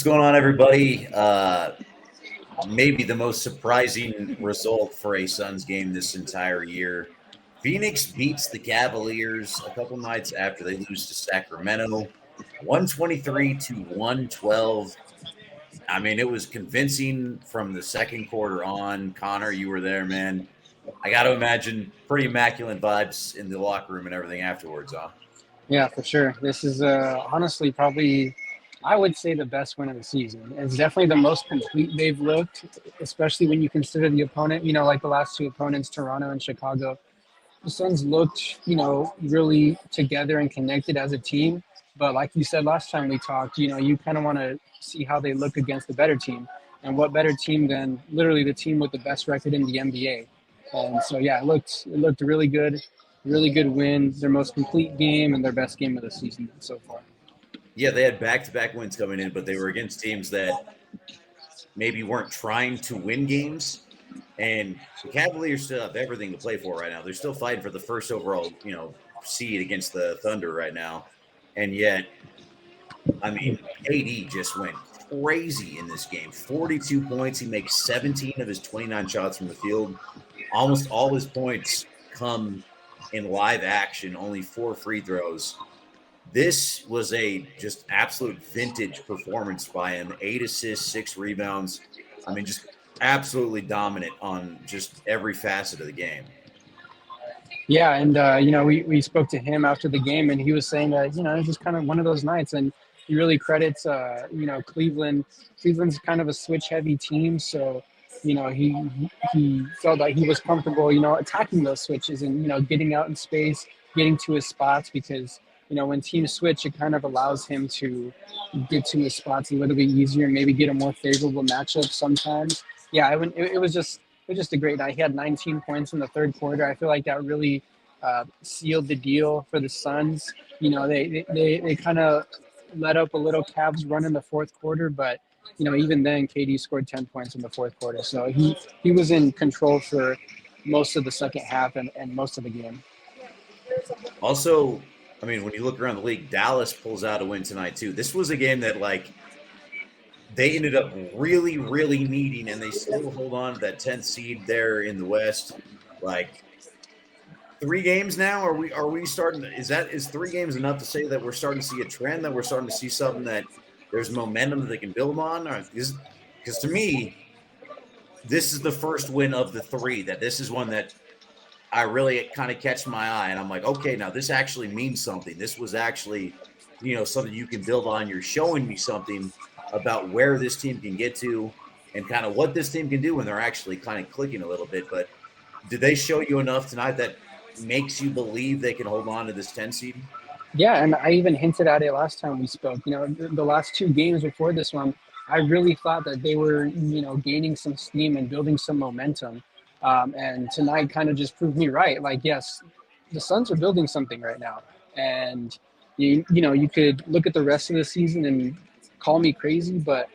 What's going on, everybody? Maybe the most surprising result for a Suns game this entire year. Phoenix beats the Cavaliers a couple nights after they lose to Sacramento, 123 to 112. I mean, it was convincing from the second quarter on. Connor, you were there, man. I got to imagine pretty immaculate vibes in the locker room and everything afterwards, huh? Yeah, for sure. This is honestly probably, I would say, the best win of the season. It's definitely the most complete they've looked, especially when you consider the opponent. Like the last two opponents, Toronto and Chicago. The Suns looked, really together and connected as a team. But like you said last time we talked, you kind of want to see how they look against the better team. And what better team than literally the team with the best record in the NBA? And so yeah, it looked really good win, their most complete game and their best game of the season so far. Yeah, they had back-to-back wins coming in, but they were against teams that maybe weren't trying to win games. And the Cavaliers still have everything to play for right now. They're still fighting for the first overall, seed against the Thunder right now. And yet, I mean, KD just went crazy in this game. 42 points. He makes 17 of his 29 shots from the field. Almost all his points come in live action, only 4 free throws. This was a just absolute vintage performance by him. 8 assists, 6 rebounds. I mean, just absolutely dominant on just every facet of the game. Yeah, and we spoke to him after the game, and he was saying that it's just kind of one of those nights, and he really credits Cleveland. Cleveland's kind of a switch heavy team, so he felt like he was comfortable attacking those switches and getting out in space, getting to his spots because when teams switch, it kind of allows him to get to his spots a little bit easier and maybe get a more favorable matchup sometimes. Yeah, it was just a great night. He had 19 points in the third quarter. I feel like that really sealed the deal for the Suns. They kind of let up a little Cavs run in the fourth quarter, but even then, KD scored 10 points in the fourth quarter. So he was in control for most of the second half and most of the game. Also, I mean, when you look around the league, Dallas pulls out a win tonight, too. This was a game that, they ended up really, really needing, and they still hold on to that 10th seed there in the West. 3 games now. Are we starting? Is 3 games enough to say that we're starting to see a trend? That we're starting to see something that there's momentum that they can build on? Because to me, this is the first win of the 3. That this is one that I really kind of catch my eye, and I'm like, okay, now this actually means something. This was actually, something you can build on. You're showing me something about where this team can get to and kind of what this team can do when they're actually kind of clicking a little bit. But did they show you enough tonight that makes you believe they can hold on to this 10 seed? Yeah, and I even hinted at it last time we spoke. The last 2 games before this one, I really thought that they were, gaining some steam and building some momentum. And tonight kind of just proved me right. Like, yes, the Suns are building something right now. And, you could look at the rest of the season and call me crazy, but,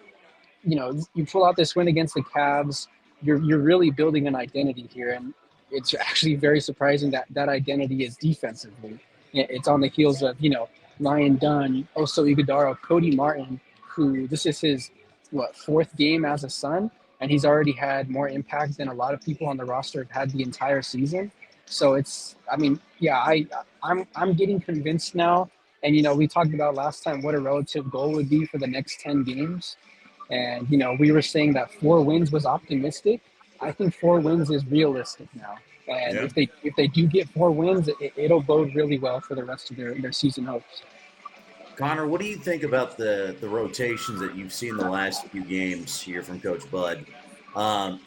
you pull out this win against the Cavs, you're really building an identity here. And it's actually very surprising that that identity is defensively. It's on the heels of, Ryan Dunn, Oso Iguodala, Cody Martin, who this is his, 4th game as a Sun, and he's already had more impact than a lot of people on the roster have had the entire season. So I'm getting convinced now. And, we talked about last time what a relative goal would be for the next 10 games. And, we were saying that 4 wins was optimistic. I think 4 wins is realistic now. And Yeah. if they do get 4 wins, it'll bode really well for the rest of their season hopes. Connor, what do you think about the rotations that you've seen the last few games here from Coach Bud?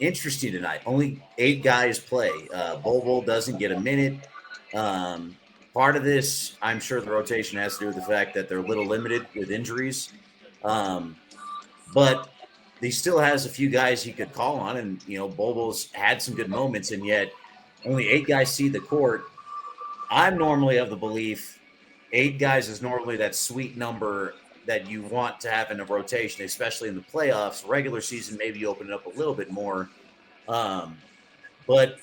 Interesting tonight. Only 8 guys play. Bol doesn't get a minute. Part of this, I'm sure the rotation has to do with the fact that they're a little limited with injuries. But he still has a few guys he could call on, and Bobo's had some good moments, and yet only 8 guys see the court. I'm normally of the belief 8 guys is normally that sweet number that you want to have in a rotation, especially in the playoffs. Regular season, maybe you open it up a little bit more, but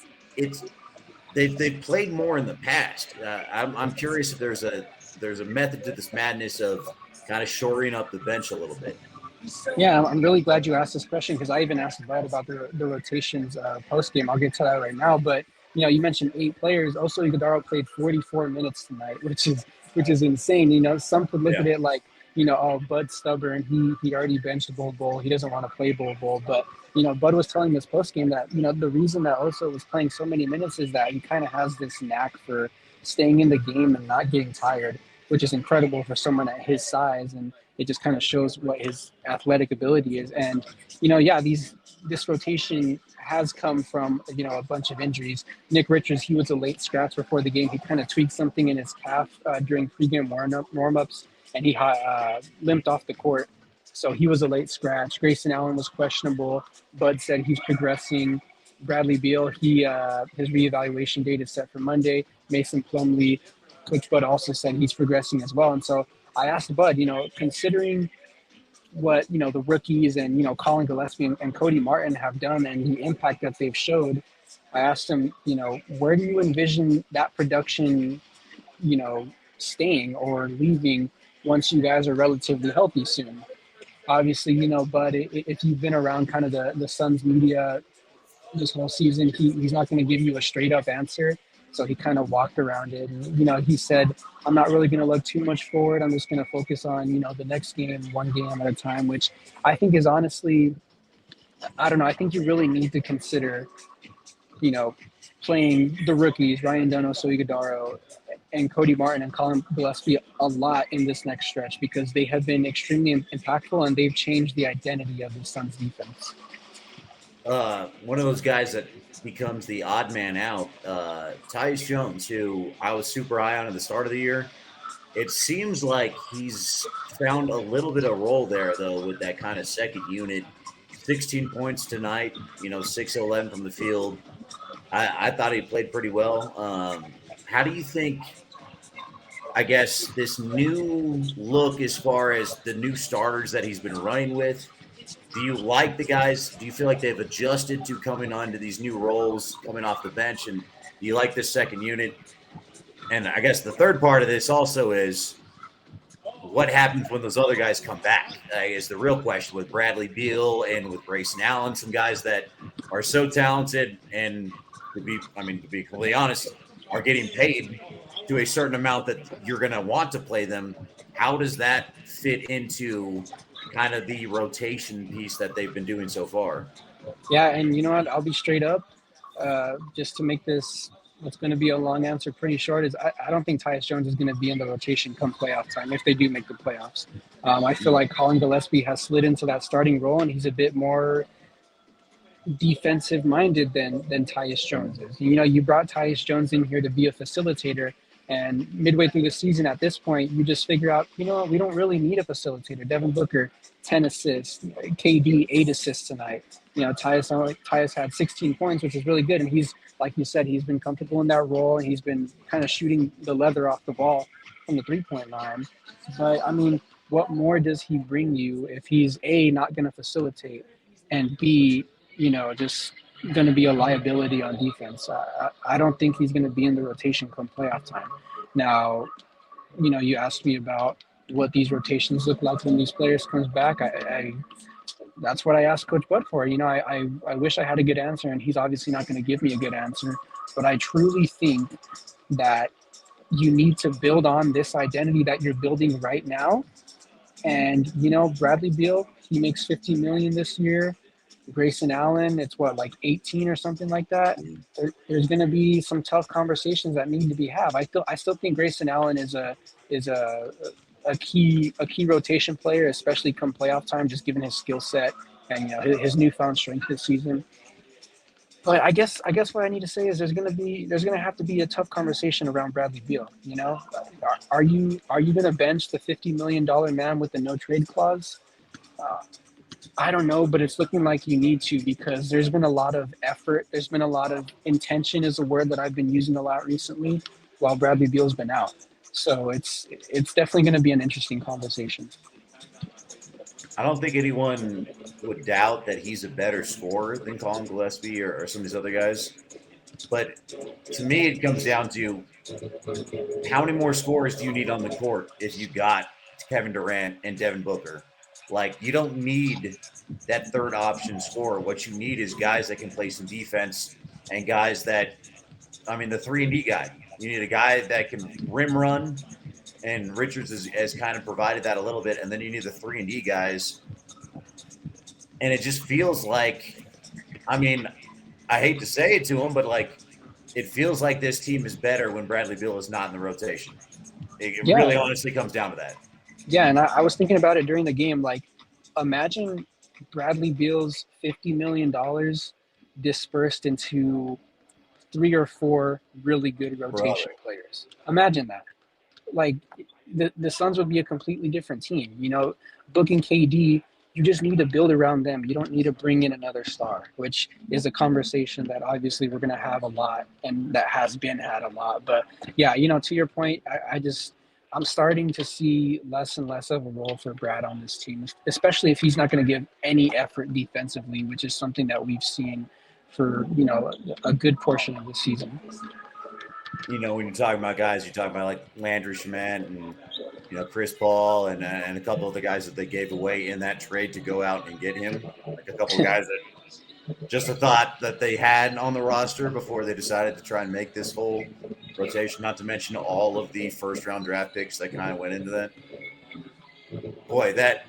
they've played more in the past. I'm curious if there's a method to this madness of kind of shoring up the bench a little bit. Yeah, I'm really glad you asked this question because I even asked Bud about the rotations post game. I'll get to that right now. But you mentioned 8 players. Also, Iguodala played 44 minutes tonight, which is insane. Some could look Yeah. at it like oh, Bud's stubborn. He already benched Bol. He doesn't want to play Bol. But Bud was telling this post game that the reason that Oso was playing so many minutes is that he kind of has this knack for staying in the game and not getting tired, which is incredible for someone at his size. And it just kind of shows what his athletic ability is. And yeah, this rotation has come from a bunch of injuries. Nick Richards, he was a late scratch before the game. He kind of tweaked something in his calf during pregame warm-ups, and he limped off the court. So he was a late scratch. Grayson Allen was questionable. Bud said he's progressing. Bradley Beal, his reevaluation date is set for Monday. Mason Plumlee, Coach Bud also said he's progressing as well. And so I asked Bud, considering what the rookies and Colin Gillespie and Cody Martin have done and the impact that they've showed, I asked him, where do you envision that production, you know, staying or leaving once you guys are relatively healthy soon? Obviously, but if you've been around kind of the Suns media this whole season, he's not going to give you a straight up answer. So he kind of walked around it. And, he said, I'm not really going to look too much forward. I'm just going to focus on, the next game, one game at a time, which I think is honestly, I don't know. I think you really need to consider, you know, playing the rookies, Ryan Dunn, Iguodala, and Cody Martin and Colin Gillespie a lot in this next stretch because they have been extremely impactful and they've changed the identity of the Suns defense. One of those guys that becomes the odd man out, Tyus Jones, who I was super high on at the start of the year. It seems like he's found a little bit of role there, though, with that kind of second unit. 16 points tonight, 6-11 from the field. I thought he played pretty well. How do you think, I guess, this new look as far as the new starters that he's been running with? Do you like the guys? Do you feel like they've adjusted to coming onto these new roles, coming off the bench? And do you like this second unit? And I guess the third part of this also is what happens when those other guys come back is the real question with Bradley Beal and with Grayson Allen, some guys that are so talented and to be completely honest, are getting paid to a certain amount that you're going to want to play them. How does that fit into kind of the rotation piece that they've been doing so far? Yeah, and you know what? I'll be straight up. Just to make this what's going to be a long answer pretty short is I don't think Tyus Jones is going to be in the rotation come playoff time if they do make the playoffs. I feel like Colin Gillespie has slid into that starting role and he's a bit more defensive minded than Tyus Jones is. You brought Tyus Jones in here to be a facilitator, and midway through the season, at this point, you just figure out, we don't really need a facilitator. Devin Booker, 10 assists, KD, 8 assists tonight. Tyus had 16 points, which is really good, and he's like you said, he's been comfortable in that role, and he's been kind of shooting the leather off the ball from the 3-point line. But I mean, what more does he bring you if he's A, not going to facilitate, and B, just going to be a liability on defense? I don't think he's going to be in the rotation come playoff time. Now, you asked me about what these rotations look like when these players comes back. I that's what I asked Coach Bud for. I wish I had a good answer, and he's obviously not going to give me a good answer. But I truly think that you need to build on this identity that you're building right now. And Bradley Beal, he makes 50 million this year. Grayson Allen, it's what, like 18 or something like that. There's going to be some tough conversations that need to be had. I still think Grayson Allen is a key rotation player, especially come playoff time, just given his skill set and his newfound strength this season. But I guess what I need to say is there's gonna have to be a tough conversation around Bradley Beal. Are you gonna bench the $50 million man with the no trade clause? Uh, I don't know, but it's looking like you need to because there's been a lot of effort. There's been a lot of intention is a word that I've been using a lot recently while Bradley Beal's been out. So it's definitely going to be an interesting conversation. I don't think anyone would doubt that he's a better scorer than Colin Gillespie or some of these other guys. But to me, it comes down to how many more scorers do you need on the court if you got Kevin Durant and Devin Booker? Like, you don't need that third option scorer. What you need is guys that can play some defense and guys that, I mean, the 3-and-D guy. You need a guy that can rim run, and Richards has kind of provided that a little bit. And then you need the 3-and-D guys. And it just feels like, I mean, I hate to say it to him, but like, it feels like this team is better when Bradley Beal is not in the rotation. It Yeah. really honestly comes down to that. Yeah, and I was thinking about it during the game. Like, imagine Bradley Beal's $50 million dispersed into 3 or 4 really good rotation players. Imagine that. Like, the Suns would be a completely different team. You know, booking KD, you just need to build around them. You don't need to bring in another star, which is a conversation that obviously we're going to have a lot, and that has been had a lot. But yeah, you know, to your point, I'm starting to see less and less of a role for Brad on this team, especially if he's not going to give any effort defensively, which is something that we've seen for, you know, a good portion of the season. You know, when you're talking about guys, you're talking about like Landry Shamet and, you know, Chris Paul and a couple of the guys that they gave away in that trade to go out and get him. Like a couple of guys that just a thought that they had on the roster before they decided to try and make this whole rotation, not to mention all of the first round draft picks that kind of went into that. Boy, that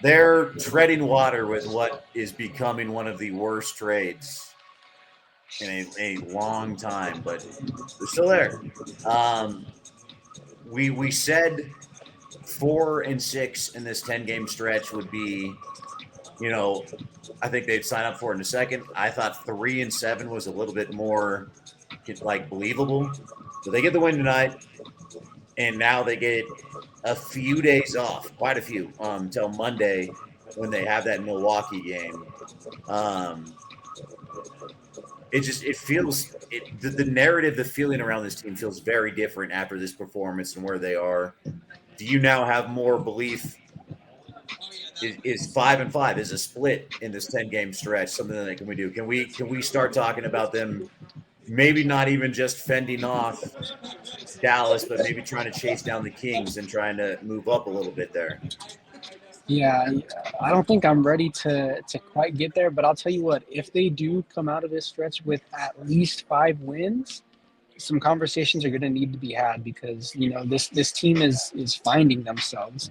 they're treading water with what is becoming one of the worst trades in a long time, but they're still there. We said 4-6 in this 10-game stretch would be, you know, I think they'd sign up for it in a second. I thought 3-7 was a little bit more like believable. So they get the win tonight, and now they get a few days off, quite a few, until Monday when they have that Milwaukee game. It feels the narrative, the feeling around this team feels very different after this performance and where they are. Do you now have more belief? Is 5-5 is a split in this 10-game stretch something that can we do? Can we start talking about them? Maybe not even just fending off Dallas, but maybe trying to chase down the Kings and trying to move up a little bit there. Yeah, I don't think I'm ready to quite get there, but I'll tell you what, if they do come out of this stretch with at least 5 wins, some conversations are going to need to be had, because, you know, this team is finding themselves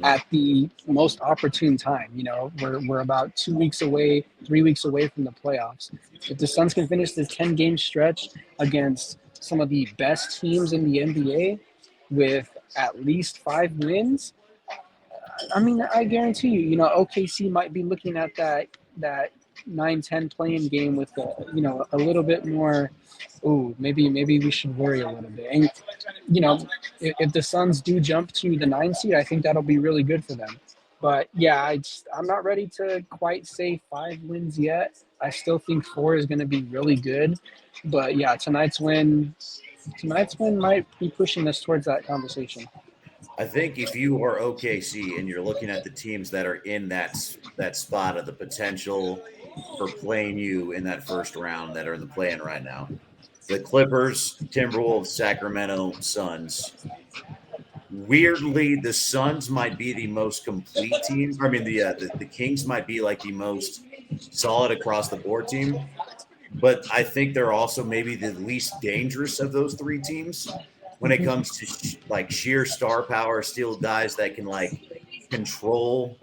at the most opportune time. You know, we're about 2 weeks away, 3 weeks away from the playoffs. If the Suns can finish this 10-game stretch against some of the best teams in the NBA with at least 5 wins, I mean, I guarantee you, you know, OKC might be looking at that 9-10 playing game with a little bit more. Ooh, maybe we should worry a little bit. And, you know, if the Suns do jump to the 9 seed, I think that'll be really good for them. But yeah, I'm not ready to quite say 5 wins yet. I still think 4 is going to be really good. But yeah, tonight's win might be pushing us towards that conversation. I think if you are OKC and you're looking at the teams that are in that spot of the potential for playing you in that first round that are in the play-in right now, the Clippers, Timberwolves, Sacramento, Suns. Weirdly, the Suns might be the most complete team. I mean, the Kings might be like the most solid across the board team, but I think they're also maybe the least dangerous of those 3 teams when it comes to like sheer star power, still guys that can like control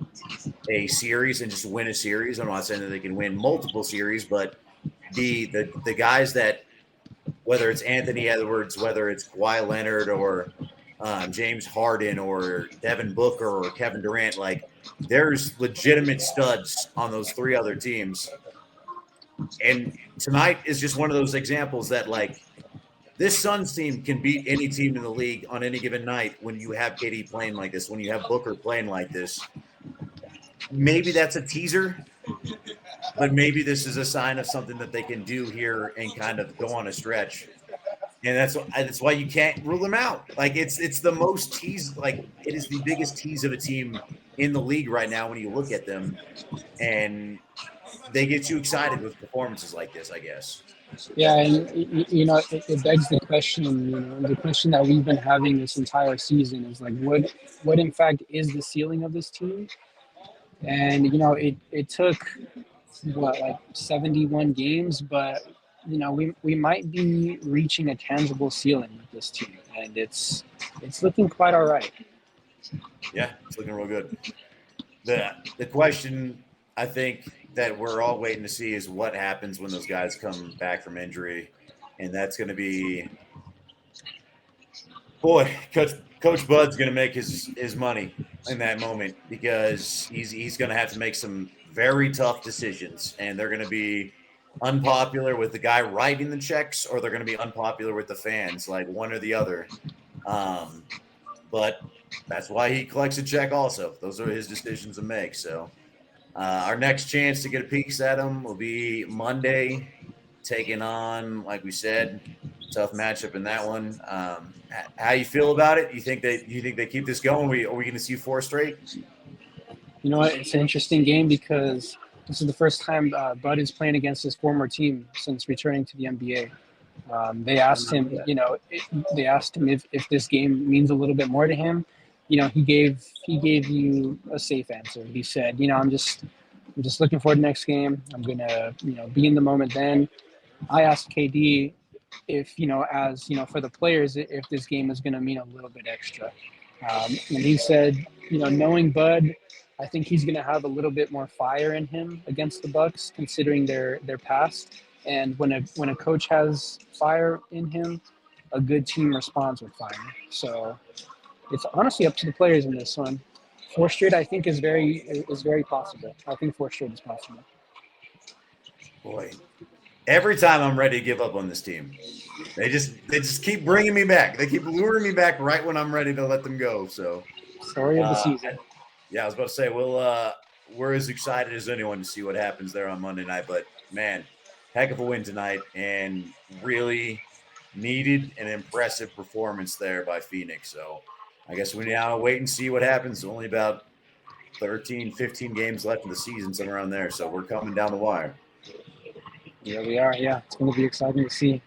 a series and just win a series. I'm not saying that they can win multiple series, but the guys that, whether it's Anthony Edwards, whether it's Kawhi Leonard or James Harden or Devin Booker or Kevin Durant, like there's legitimate studs on those 3 other teams. And tonight is just one of those examples that like this Suns team can beat any team in the league on any given night when you have KD playing like this, when you have Booker playing like this. Maybe that's a teaser, but maybe this is a sign of something that they can do here and kind of go on a stretch. And that's why you can't rule them out. Like it's the most tease, like it is the biggest tease of a team in the league right now when you look at them, and they get you excited with performances like this, I guess. Yeah, and you know, it begs the question. You know, the question that we've been having this entire season is like, what in fact is the ceiling of this team? And it took what, like 71 games, but we might be reaching a tangible ceiling with this team, and it's looking quite all right. Yeah, it's looking real good. The question I think that we're all waiting to see is what happens when those guys come back from injury, and that's going to be, boy, Coach Bud's going to make his money in that moment because he's going to have to make some very tough decisions, and they're going to be unpopular with the guy writing the checks, or they're going to be unpopular with the fans, like one or the other. Um, but that's why he collects a check. Also, those are his decisions to make. So our next chance to get a peek at him will be Monday, taking on, like we said, tough matchup in that one. How you feel about it? You think they keep this going? Are we going to see 4 straight? You know what? It's an interesting game because this is the first time Bud is playing against his former team since returning to the NBA. They asked him, they asked him if this game means a little bit more to him. He gave you a safe answer. He said, I'm just looking forward to the next game. I'm gonna be in the moment then. I asked KD if as for the players, if this game is gonna mean a little bit extra, and he said, knowing Bud, I think he's gonna have a little bit more fire in him against the Bucks, considering their past. And when a coach has fire in him, a good team responds with fire. So it's honestly up to the players in this one. 4 straight, I think, is very possible. I think 4 straight is possible. Boy, every time I'm ready to give up on this team, they just keep bringing me back. They keep luring me back right when I'm ready to let them go. So Story of the season. yeah, I was about to say we're as excited as anyone to see what happens there on Monday night. But man, heck of a win tonight, and really needed an impressive performance there by Phoenix. So I guess we now wait and see what happens. Only about 13, 15 games left in the season, somewhere around there. So we're coming down the wire. Here we are. Yeah, it's going to be exciting to see.